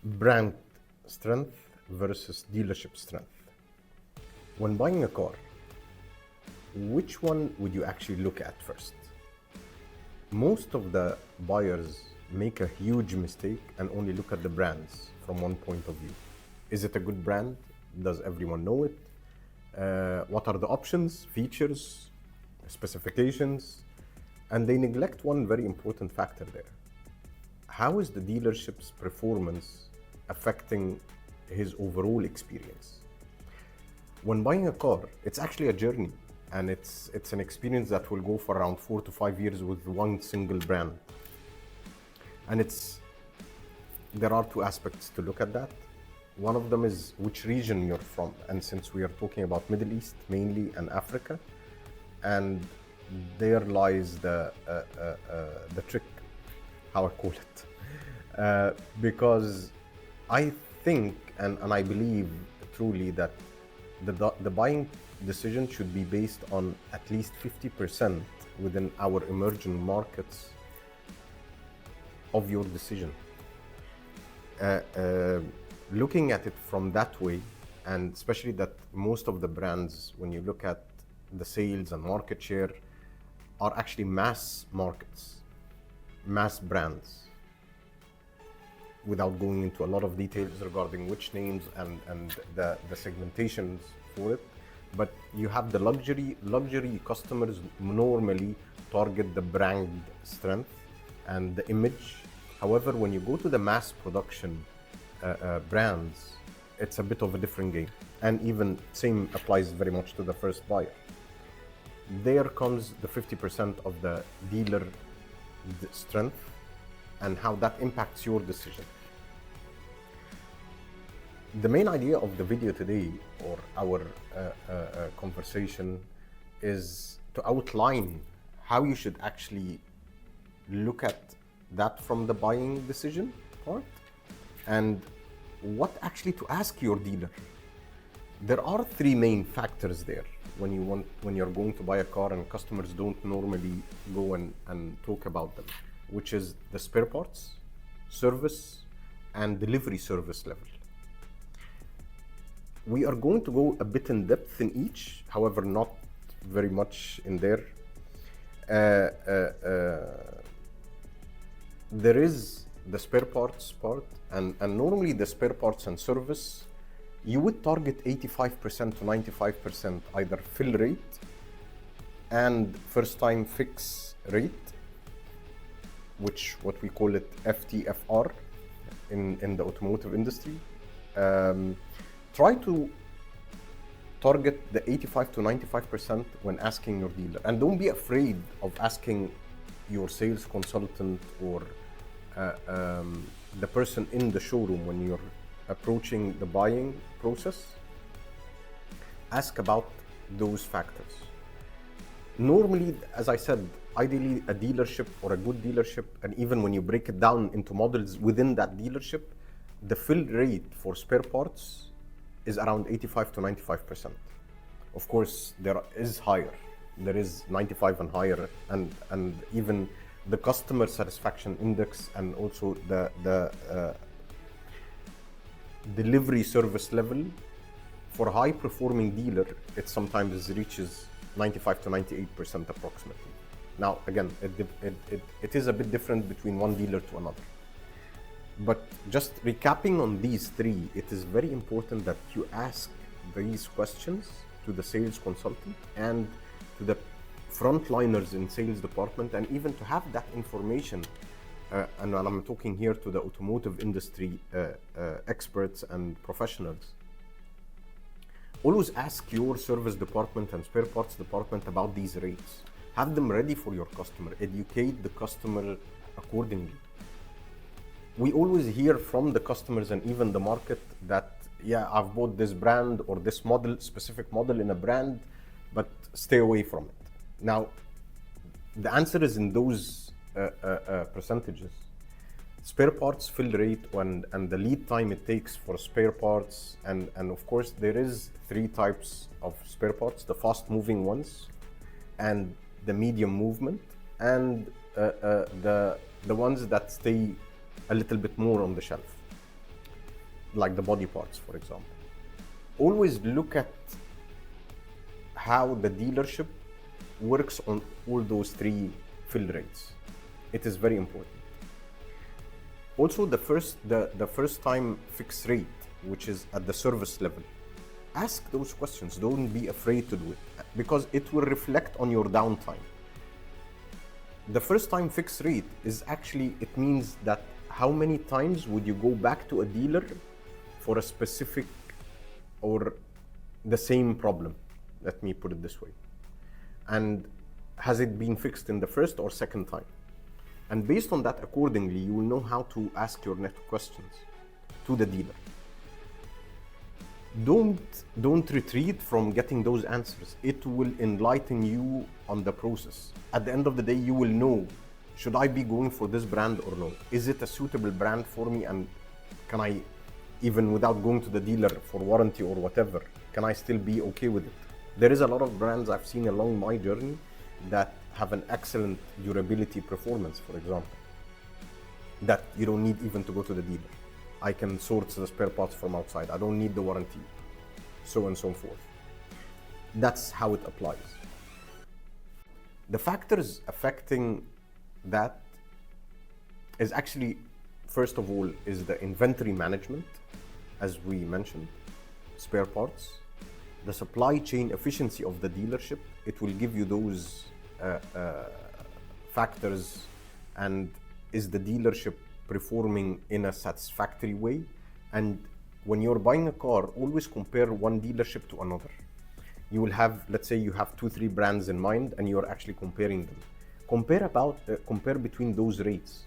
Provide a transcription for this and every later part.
Brand strength versus dealership strength. When buying a car, which one would you actually look at first? Most of the buyers make a huge mistake and only look at the brands from one point of view. Is it a good brand? Does everyone know it? What are the options, features, specifications? And they neglect one very important factor there. How is the dealership's performance affecting his overall experience? When buying a car, it's actually a journey, and it's an experience that will go for around 4 to 5 years with one single brand. And there are two aspects to look at that. One of them is which region you're from, and since we are talking about Middle East mainly and Africa, and there lies the trick, how I call it, because I think and I believe truly that the buying decision should be based on at least 50% within our emerging markets of your decision. Looking at it from that way, and especially that most of the brands, when you look at the sales and market share, are actually mass markets, mass brands, without going into a lot of details regarding which names and the segmentations for it. But you have the luxury customers normally target the brand strength and the image. However, when you go to the mass production brands, it's a bit of a different game. And even same applies very much to the first buyer. There comes the 50% of the dealer strength and how that impacts your decision. The main idea of the video today, or our conversation, is to outline how you should actually look at that from the buying decision part, and what actually to ask your dealer. There are three main factors there when you're going to buy a car, and customers don't normally go and talk about them, which is the spare parts, service, and delivery service level. We are going to go a bit in depth in each, however, not very much in there. There is the spare parts part, and normally the spare parts and service, you would target 85% to 95% either fill rate and first time fix rate, which what we call it FTFR in the automotive industry. Try to target the 85 to 95% when asking your dealer, and don't be afraid of asking your sales consultant or the person in the showroom when you're approaching the buying process. Ask about those factors. Normally, as I said, ideally a dealership or a good dealership, and even when you break it down into models within that dealership, the fill rate for spare parts is around 85 to 95%. Of course, there is higher. There is 95 and higher, and even the customer satisfaction index, and also the delivery service level for a high performing dealer, it sometimes reaches 95 to 98% approximately. Now, again, it is a bit different between one dealer to another. But just recapping on these three, it is very important that you ask these questions to the sales consultant and to the frontliners in sales department, and even to have that information. And I'm talking here to the automotive industry experts and professionals. Always ask your service department and spare parts department about these rates. Have them ready for your customer. Educate the customer accordingly. We always hear from the customers and even the market that, yeah, I've bought this brand or this model, specific model in a brand, but stay away from it. Now, the answer is in those percentages. Spare parts fill rate and the lead time it takes for spare parts, and of course there is three types of spare parts: the fast moving ones, and the medium movement, and the ones that stay a little bit more on the shelf. like the body parts, for example. Always look at how the dealership works on all those three fill rates. It is very important. Also, the first time fixed rate, which is at the service level, ask those questions. Don't be afraid to do it, because it will reflect on your downtime. The first time fixed rate is actually, it means that how many times would you go back to a dealer for a specific or the same problem, let me put it this way, and has it been fixed in the first or second time? And based on that, accordingly, you will know how to ask your next questions to the dealer. Don't retreat from getting those answers. It will enlighten you on the process. At the end of the day, you will know, should I be going for this brand or no? Is it a suitable brand for me, and can I, even without going to the dealer for warranty or whatever, can I still be okay with it? There is a lot of brands I've seen along my journey that have an excellent durability performance, for example, that you don't need even to go to the dealer. I can source the spare parts from outside. I don't need the warranty, so on and so forth. That's how it applies. The factors affecting that is actually, first of all, is the inventory management, as we mentioned, spare parts, the supply chain efficiency of the dealership. It will give you those factors, and is the dealership performing in a satisfactory way? And when you're buying a car, always compare one dealership to another. You will have, let's say you have 2-3 brands in mind and you're actually comparing them. Compare between those rates.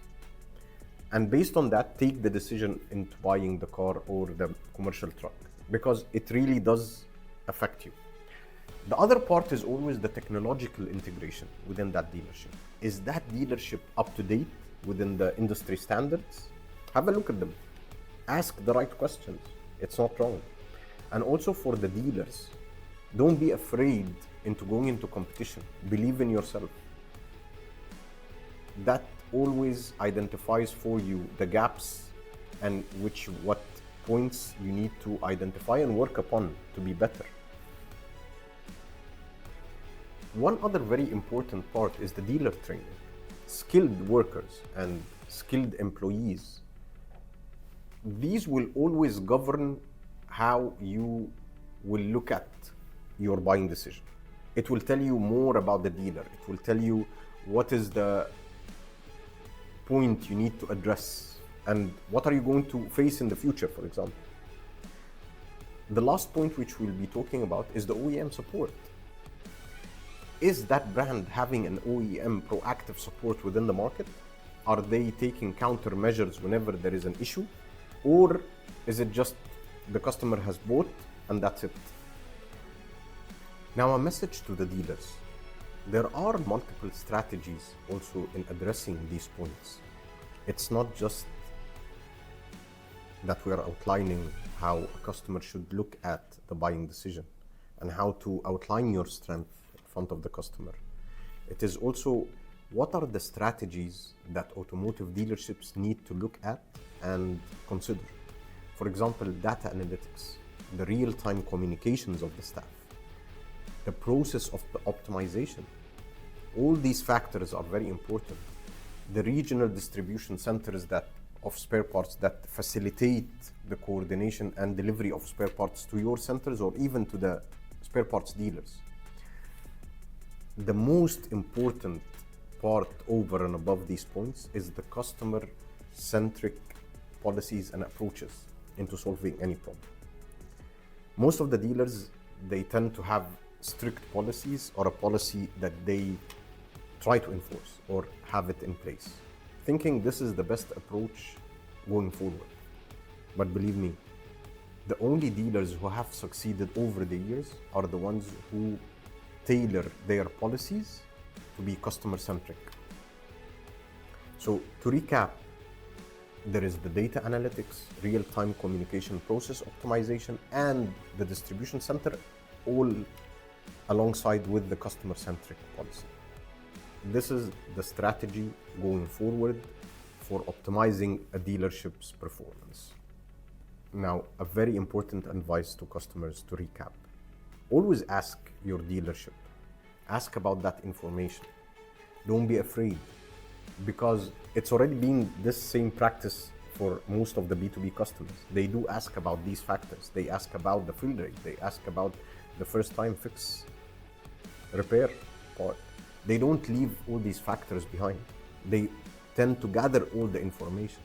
And based on that, take the decision into buying the car or the commercial truck, because it really does affect you. The other part is always the technological integration within that dealership. Is that dealership up to date within the industry standards? Have a look at them. Ask the right questions. It's not wrong. And also for the dealers, don't be afraid into going into competition. Believe in yourself. That always identifies for you the gaps and what points you need to identify and work upon to be better. One other very important part is the dealer training. Skilled workers and skilled employees. These will always govern how you will look at your buying decision. It will tell you more about the dealer. It will tell you what is the point you need to address and what are you going to face in the future, for example. The last point which we'll be talking about is the OEM support. Is that brand having an OEM proactive support within the market? Are they taking countermeasures whenever there is an issue? Or is it just the customer has bought and that's it? Now, a message to the dealers. There are multiple strategies also in addressing these points. It's not just that we are outlining how a customer should look at the buying decision and how to outline your strength in front of the customer. It is also what are the strategies that automotive dealerships need to look at and consider. For example, data analytics, the real-time communications of the staff, the process of the optimization. All these factors are very important. The regional distribution centers of spare parts that facilitate the coordination and delivery of spare parts to your centers or even to the spare parts dealers. The most important part over and above these points is the customer-centric policies and approaches into solving any problem. Most of the dealers, they tend to have strict policies or a policy that they try to enforce or have it in place, thinking this is the best approach going forward. But believe me, the only dealers who have succeeded over the years are the ones who tailor their policies to be customer-centric. So to recap, there is the data analytics, real-time communication process optimization, and the distribution center, all alongside with the customer-centric policy. This is the strategy going forward for optimizing a dealership's performance. Now, a very important advice to customers to recap. Always ask your dealership. Ask about that information. Don't be afraid, because it's already been this same practice for most of the B2B customers. They do ask about these factors. They ask about the fill rate. They ask about the first time fix repair part. They don't leave all these factors behind. They tend to gather all the information.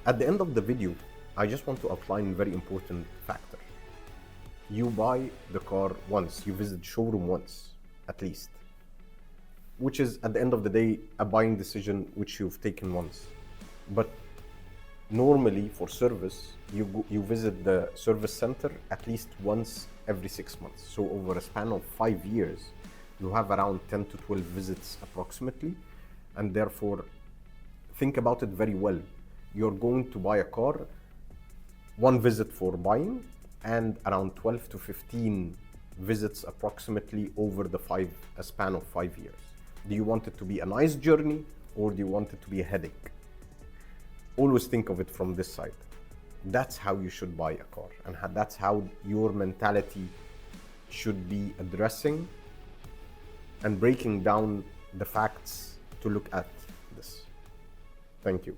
At the end of the video, I just want to outline a very important factor. You buy the car once, you visit showroom once, at least, which is at the end of the day a buying decision which you've taken once. But normally for service, you visit the service center at least once every 6 months. So over a span of 5 years, you have around 10 to 12 visits approximately, and therefore think about it very well. You're going to buy a car, one visit for buying, and around 12 to 15 visits approximately over a span of 5 years. Do you want it to be a nice journey, or do you want it to be a headache? Always think of it from this side. That's how you should buy a car, and that's how your mentality should be addressing and breaking down the facts to look at this. Thank you.